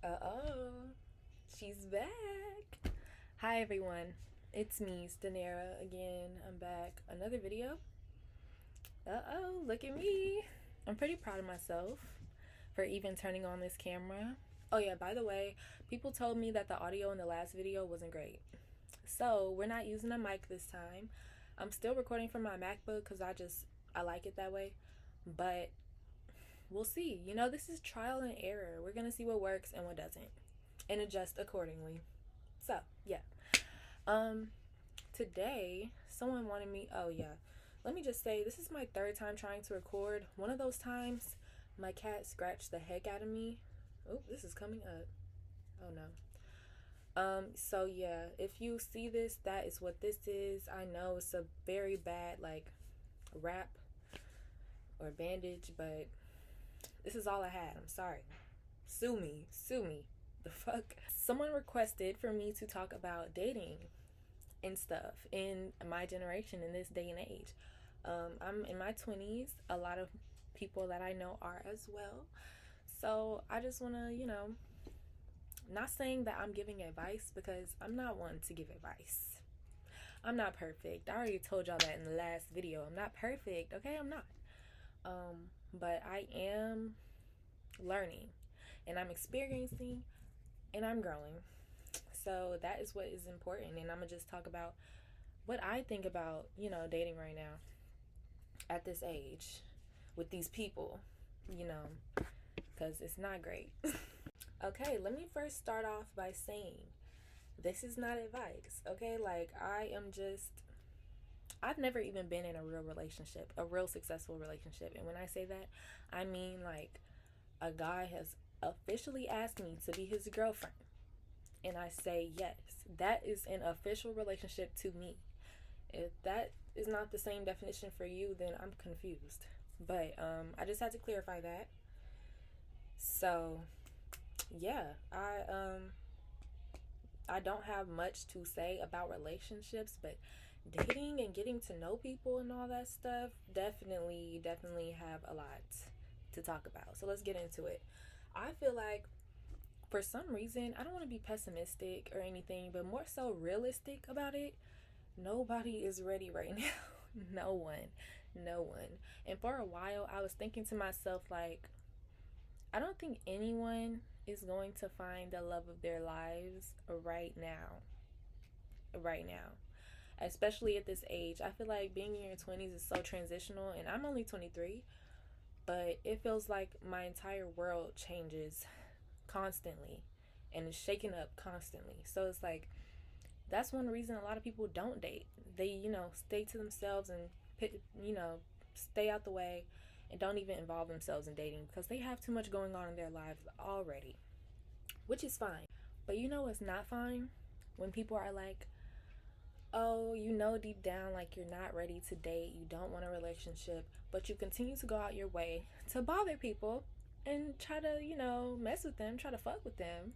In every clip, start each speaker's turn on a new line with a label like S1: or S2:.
S1: Uh-oh, she's back. Hi everyone, it's me, denerraa again. I'm back. Another video. Uh-oh, look at me. I'm pretty proud of myself for even turning on this camera. Oh yeah, by the way, people told me that the audio in the last video wasn't great. So we're not using a mic this time. I'm still recording from my MacBook because I like it that way. But we'll see. This is trial and error. We're gonna see what works and what doesn't and adjust accordingly. So, yeah. Um, Today, someone wanted me. Oh, yeah. Let me just say, this is my third time trying to record. One of those times, my cat scratched the heck out of me. Oh, this is coming up. Oh, no. So yeah, if you see this, that is what this is. I know it's a very bad, like, wrap or bandage, but this is all I had. I'm sorry. Sue me. Sue me. The fuck? Someone requested for me to talk about dating and stuff in my generation in this day and age. I'm in my 20s. A lot of people that I know are as well. So I just want to, not saying that I'm giving advice because I'm not one to give advice. I'm not perfect. I already told y'all that in the last video. I'm not perfect, okay? I'm not. But I am learning and I'm experiencing and I'm growing. So that is what is important. And I'm going to just talk about what I think about, dating right now at this age with these people, because it's not great. Okay, let me first start off by saying this is not advice, okay? Like, I've never even been in a real relationship, a real successful relationship. And when I say that, I mean like a guy has officially asked me to be his girlfriend. And I say yes. That is an official relationship to me. If that is not the same definition for you, then I'm confused. But I just had to clarify that. So yeah, I don't have much to say about relationships, but dating and getting to know people and all that stuff definitely have a lot to talk about. So let's get into it. I feel like for some reason, I don't want to be pessimistic or anything, but more so realistic about it. Nobody is ready right now. No one. No one. And for a while, I was thinking to myself, like, I don't think anyone is going to find the love of their lives right now. Right now. Especially at this age. I feel like being in your 20s is so transitional, and I'm only 23, but it feels like my entire world changes constantly and is shaken up constantly. So it's like, that's one reason a lot of people don't date. They, stay to themselves and, stay out the way and don't even involve themselves in dating because they have too much going on in their lives already, which is fine. But what's not fine? When people are like, oh, deep down, like you're not ready to date, you don't want a relationship, but you continue to go out your way to bother people and try to, mess with them, try to fuck with them,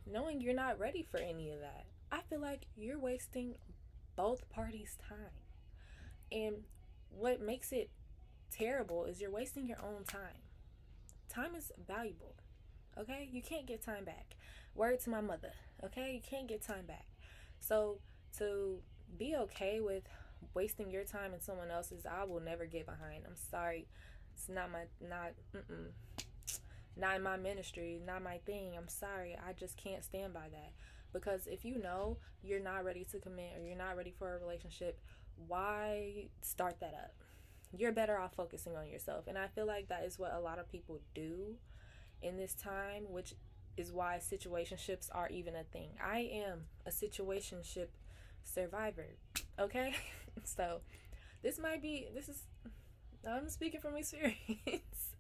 S1: knowing you're not ready for any of that. I feel like you're wasting both parties' time. And what makes it terrible is you're wasting your own time. Time is valuable, okay? You can't get time back. Word to my mother, okay? You can't get time back. So to be okay with wasting your time and someone else's, I will never get behind. I'm sorry. It's not in my ministry, not my thing. I'm sorry. I just can't stand by that. Because if you know you're not ready to commit or you're not ready for a relationship, why start that up? You're better off focusing on yourself. And I feel like that is what a lot of people do in this time, which is why situationships are even a thing. I am a situationship survivor, okay? So I'm speaking from experience.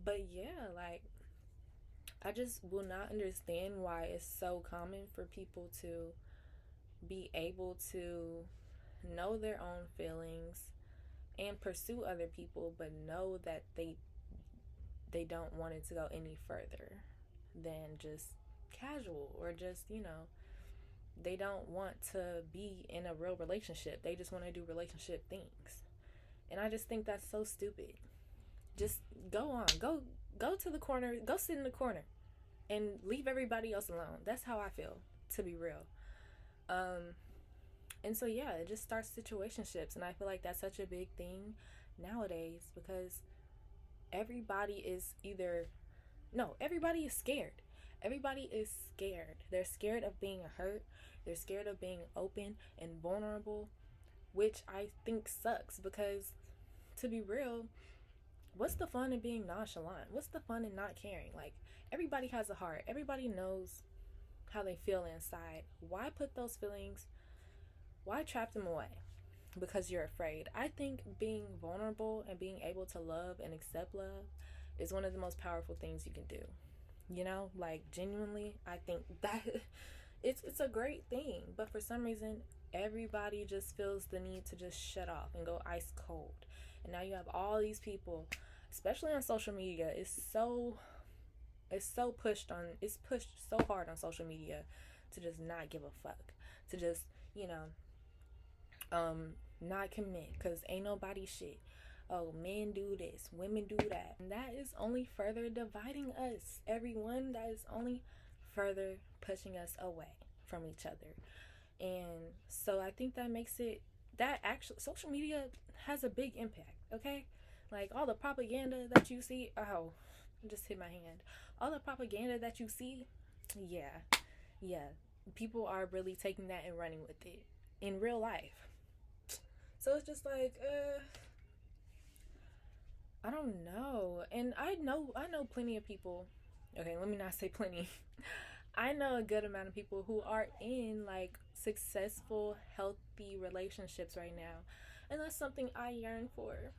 S1: But yeah, like, I just will not understand why it's so common for people to be able to know their own feelings and pursue other people, but know that they don't want it to go any further than just casual, or just, they don't want to be in a real relationship. They just want to do relationship things. And I just think that's so stupid. Just go on. Go to the corner. Go sit in the corner. and leave everybody else alone. That's how I feel, to be real. And so yeah, it just starts situationships, and I feel like that's such a big thing nowadays because everybody is either no, everybody is scared. Everybody is scared. They're scared of being hurt. They're scared of being open and vulnerable, which I think sucks because, to be real, what's the fun in being nonchalant? What's the fun in not caring? Like, everybody has a heart. Everybody knows how they feel inside. Why put those feelings, why trap them away? Because you're afraid. I think being vulnerable and being able to love and accept love is one of the most powerful things you can do. You know, like genuinely, I think that it's a great thing. But for some reason, everybody just feels the need to just shut off and go ice cold. And now you have all these people, especially on social media. It's pushed so hard on social media to just not give a fuck, to just, you know, not commit because ain't nobody shit. Oh, men do this, women do that. And that is only further dividing us. Everyone, that is only further pushing us away from each other. And so I think that makes it, that actually, social media has a big impact, okay? Like all the propaganda that you see, oh, I just hit my hand. All the propaganda that you see, yeah. People are really taking that and running with it in real life. So it's just like, I don't know. And I know plenty of people. Okay, let me not say plenty. I know a good amount of people who are in like successful, healthy relationships right now. And that's something I yearn for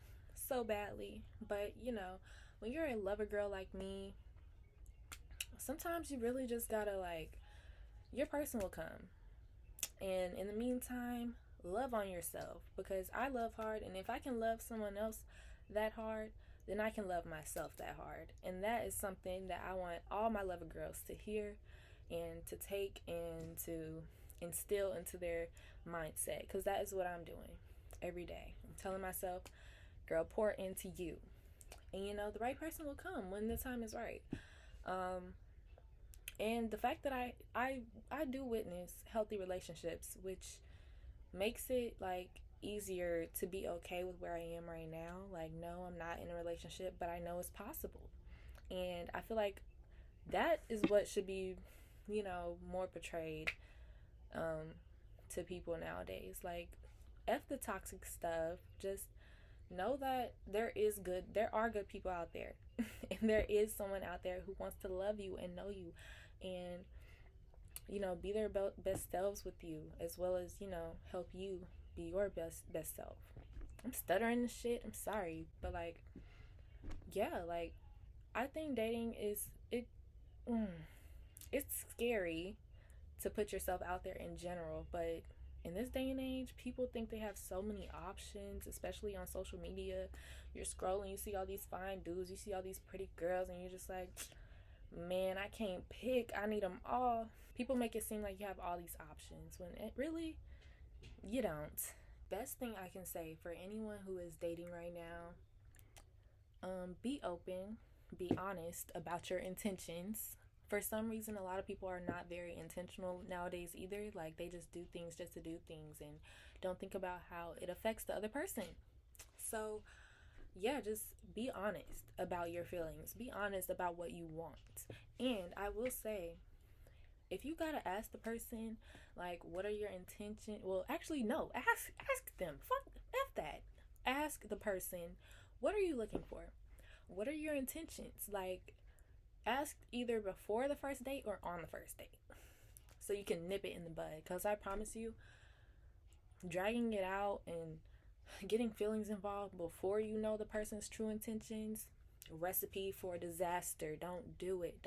S1: so badly. But, you know, when you're a lover girl like me, sometimes you really just gotta like, your person will come. And in the meantime, love on yourself because I love hard. And if I can love someone else that hard, then I can love myself that hard. And that is something that I want all my lover girls to hear and to take and to instill into their mindset, because that is what I'm doing every day. I'm telling myself, girl, pour into you, and you know the right person will come when the time is right. And the fact that I do witness healthy relationships, which makes it like easier to be okay with where I am right now. Like, no, I'm not in a relationship, but I know it's possible. And I feel like that is what should be, you know, more portrayed to people nowadays. Like, F the toxic stuff. Just know that there are good people out there. And there is someone out there who wants to love you and know you. And, you know, be their best selves with you, as well as, you know, help you be your best self. I'm stuttering this shit. I'm sorry. But, like, yeah, like, I think dating it's scary to put yourself out there in general, but in this day and age, people think they have so many options, especially on social media. You're scrolling, you see all these fine dudes, you see all these pretty girls, and you're just like, man, I can't pick. I need them all. People make it seem like you have all these options when it really, you don't. Best thing I can say for anyone who is dating right now, be open, be honest about your intentions. For some reason, a lot of people are not very intentional nowadays either. Like, they just do things just to do things and don't think about how it affects the other person. So, yeah, just be honest about your feelings. Be honest about what you want. And I will say, if you gotta ask the person, like, what are your intentions? Well, actually, no. Ask them. Fuck F that. Ask the person, what are you looking for? What are your intentions? Like, ask either before the first date or on the first date, so you can nip it in the bud. Because I promise you, dragging it out and getting feelings involved before you know the person's true intentions, recipe for disaster. Don't do it.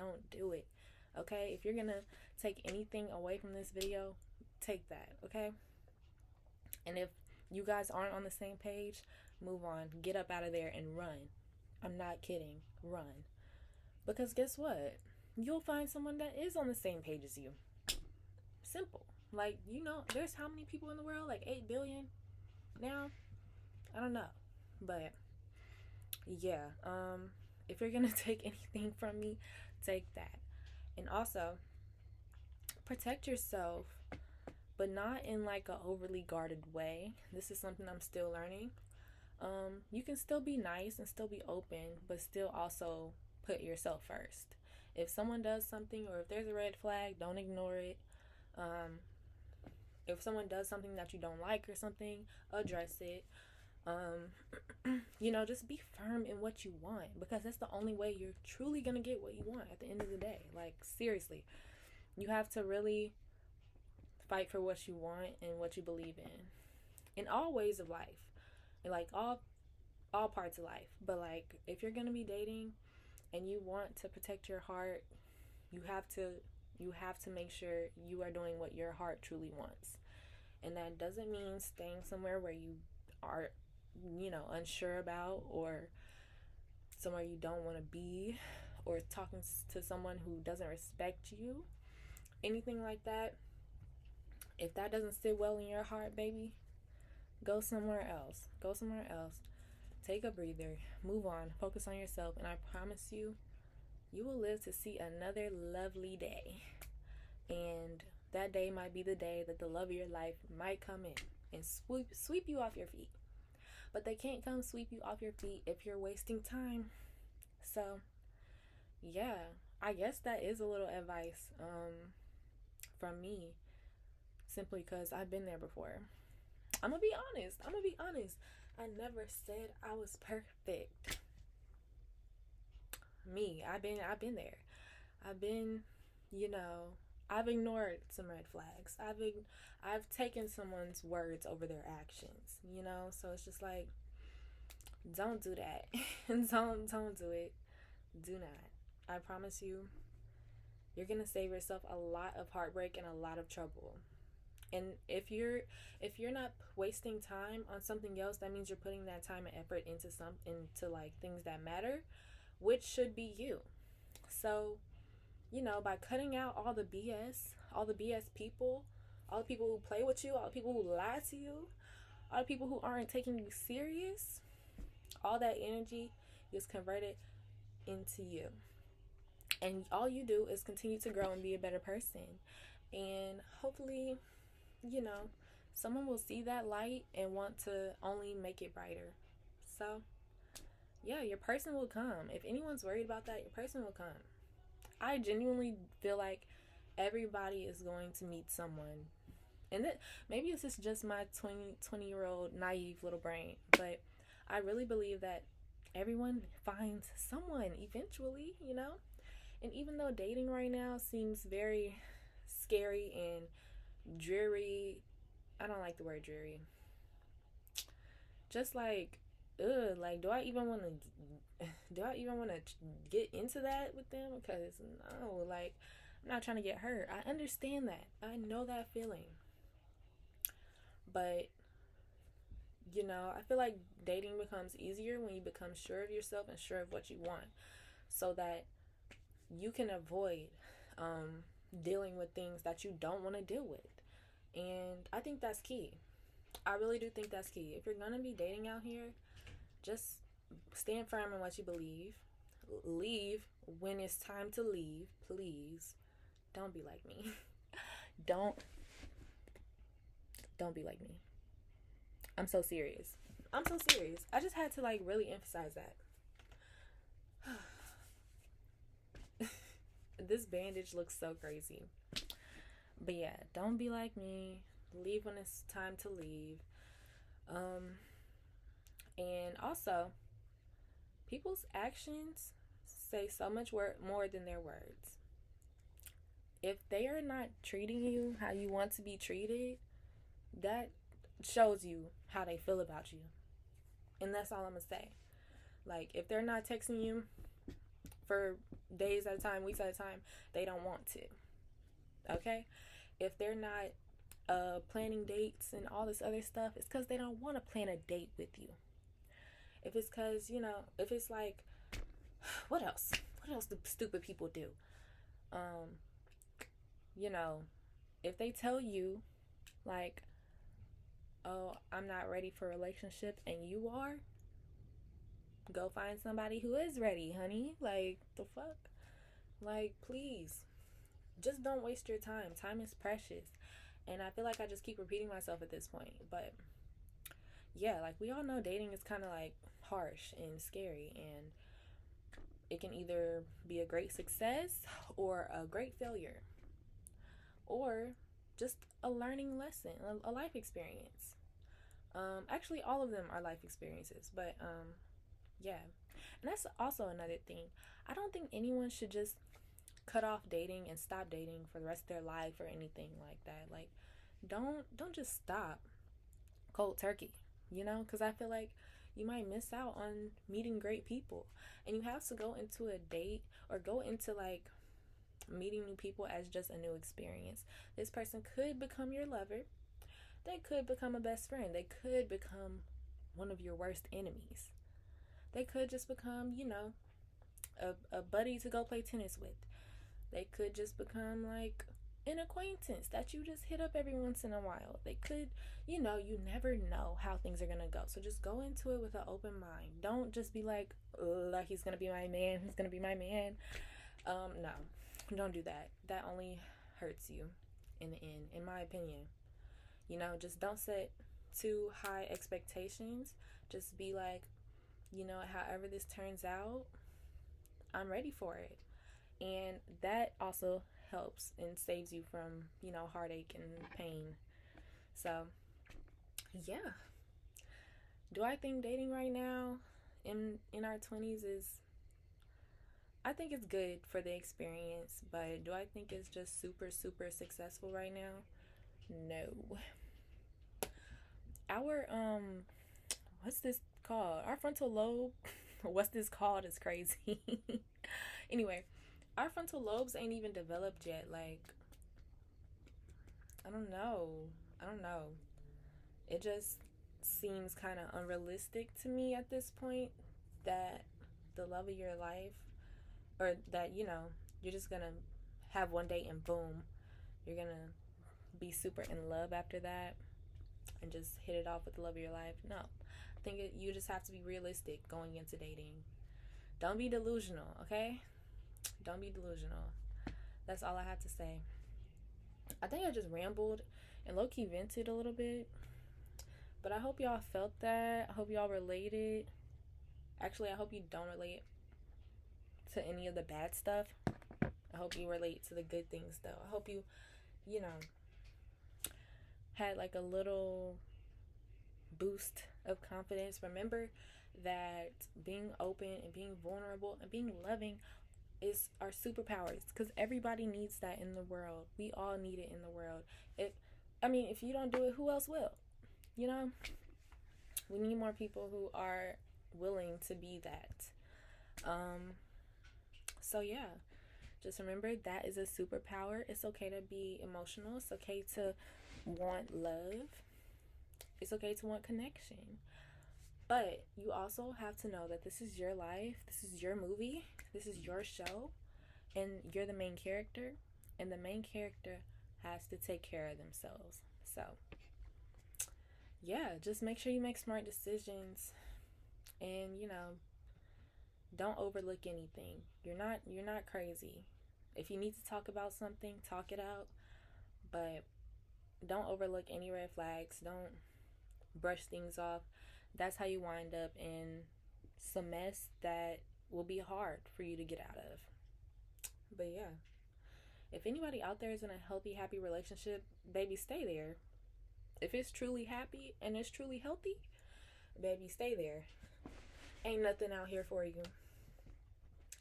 S1: Okay, if you're gonna take anything away from this video, take that. Okay, and if you guys aren't on the same page, move on. Get up out of there and run. I'm not kidding. Run. Because guess what? You'll find someone that is on the same page as you. Simple. Like, you know, there's how many people in the world? Like 8 billion now? I don't know. But yeah, if you're gonna take anything from me, take that. And also, protect yourself, but not in like a overly guarded way. This is something I'm still learning. You can still be nice and still be open, but still also put yourself first. If someone does something, or if there's a red flag, don't ignore it. Um, if someone does something that you don't like or something, address it. Just be firm in what you want, because that's the only way you're truly gonna get what you want at the end of the day. Like, seriously, you have to really fight for what you want and what you believe in all ways of life, and like all parts of life. But like, if you're gonna be dating and you want to protect your heart, you have to make sure you are doing what your heart truly wants. And that doesn't mean staying somewhere where you are, unsure about, or somewhere you don't want to be, or talking to someone who doesn't respect you, anything like that. If that doesn't sit well in your heart, baby, go somewhere else. Go somewhere else. Take a breather. Move on. Focus on yourself. And I promise you, you will live to see another lovely day. And that day might be the day that the love of your life might come in and sweep you off your feet. But they can't come sweep you off your feet if you're wasting time. So, yeah, I guess that is a little advice from me, simply because I've been there before. I'm gonna be honest. I never said I was perfect. I've been there. I've been, I've ignored some red flags. I've taken someone's words over their actions, So it's just like, don't do that. don't do it. Do not. I promise you, you're gonna save yourself a lot of heartbreak and a lot of trouble. And if you're not wasting time on something else, that means you're putting that time and effort into like things that matter, which should be you. So, by cutting out all the BS people, all the people who play with you, all the people who lie to you, all the people who aren't taking you serious, all that energy is converted into you. And all you do is continue to grow and be a better person. And hopefully, someone will see that light and want to only make it brighter. So, yeah, your person will come. If anyone's worried about that, your person will come. I genuinely feel like everybody is going to meet someone. And maybe this is just my 20-year-old naive little brain, but I really believe that everyone finds someone eventually, And even though dating right now seems very scary and dreary, I don't like the word dreary. Just like, like, do I even want to get into that with them? Because no, like, I'm not trying to get hurt. I understand that. I know that feeling. But, I feel like dating becomes easier when you become sure of yourself and sure of what you want, so that you can avoid dealing with things that you don't want to deal with. And I think that's key. I really do think that's key. If you're going to be dating out here, just stand firm in what you believe. Leave when it's time to leave. Please don't be like me. don't be like me. I'm so serious. I just had to like really emphasize that. This bandage looks so crazy. But yeah, don't be like me. Leave when it's time to leave. And also, people's actions say so much more than their words. If they are not treating you how you want to be treated, that shows you how they feel about you. And that's all I'm gonna say. Like, if they're not texting you for days at a time, weeks at a time, they don't want to. Okay? If they're not planning dates and all this other stuff, it's because they don't want to plan a date with you. If it's because, if it's like, what else do stupid people do? If they tell you, like, oh, I'm not ready for a relationship, and you are, go find somebody who is ready, honey. Like, the fuck? Like, please. just don't waste your time. Time is precious. And I feel like I just keep repeating myself at this point. But yeah, like we all know dating is kind of like harsh and scary, and it can either be a great success or a great failure, or just a learning lesson, a life experience. Actually, all of them are life experiences, but yeah. And that's also another thing. I don't think anyone should just cut off dating and stop dating for the rest of their life or anything like that. Like, don't just stop cold turkey, because I feel like you might miss out on meeting great people, and you have to go into a date or go into like meeting new people as just a new experience. This person could become your lover. They could become a best friend. They could become one of your worst enemies. They could just become, a buddy to go play tennis with. They could just become like an acquaintance that you just hit up every once in a while. They could, you never know how things are gonna go. So just go into it with an open mind. Don't just be like he's gonna be my man. He's gonna be my man. No, don't do that. That only hurts you in the end, in my opinion. Just don't set too high expectations. Just be like, however this turns out, I'm ready for it. And that also helps and saves you from, heartache and pain. So, yeah. Do I think dating right now in our 20s is, I think it's good for the experience, but do I think it's just super super successful right now? No. Our what's this called? Our frontal lobe. What's this called is crazy. Anyway, our frontal lobes ain't even developed yet. Like, I don't know. I don't know. It just seems kind of unrealistic to me at this point that the love of your life, or that, you're just gonna have one date and boom, you're gonna be super in love after that and just hit it off with the love of your life. No. I think you just have to be realistic going into dating. Don't be delusional, okay? Don't be delusional. That's all I have to say. I think I just rambled and low-key vented a little bit, but I hope y'all felt that. I hope y'all related. Actually, I hope you don't relate to any of the bad stuff. I hope you relate to the good things, though. I hope you, had like a little boost of confidence. Remember that being open and being vulnerable and being loving is our superpowers, because everybody needs that in the world. We all need it in the world. If you don't do it, who else will? We need more people who are willing to be that. So yeah, just remember that is a superpower. It's okay to be emotional. It's okay to want love. It's okay to want connection. But you also have to know that this is your life. This is your movie. This is your show. And you're the main character. And the main character has to take care of themselves. So, yeah, just make sure you make smart decisions. And, don't overlook anything. You're not crazy. If you need to talk about something, talk it out. But don't overlook any red flags. Don't brush things off. That's how you wind up in some mess that will be hard for you to get out of. But yeah, if anybody out there is in a healthy, happy relationship, baby, stay there. If it's truly happy and it's truly healthy, baby, stay there. Ain't nothing out here for you.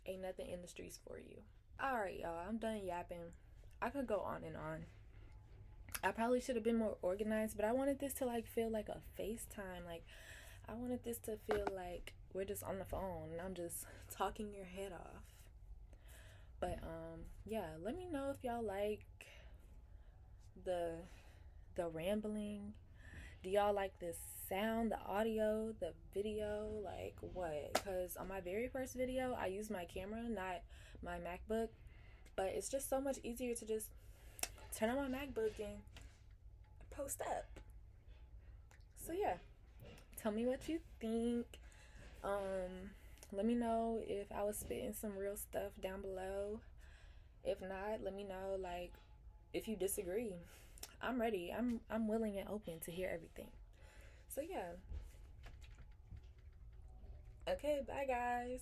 S1: Ain't nothing in the streets for you. Alright, y'all, I'm done yapping. I could go on and on. I probably should have been more organized, but I wanted this to feel like a FaceTime. Like, I wanted this to feel like we're just on the phone and I'm just talking your head off. But yeah, let me know if y'all like the rambling. Do y'all like the sound, the audio, the video? Like what? Because on my very first video, I used my camera, not my MacBook. But it's just so much easier to just turn on my MacBook and post up. So yeah, tell me what you think. Let me know if I was spitting some real stuff down below. If not, let me know, like, if you disagree. I'm ready. I'm willing and open to hear everything. So yeah. Okay, bye guys.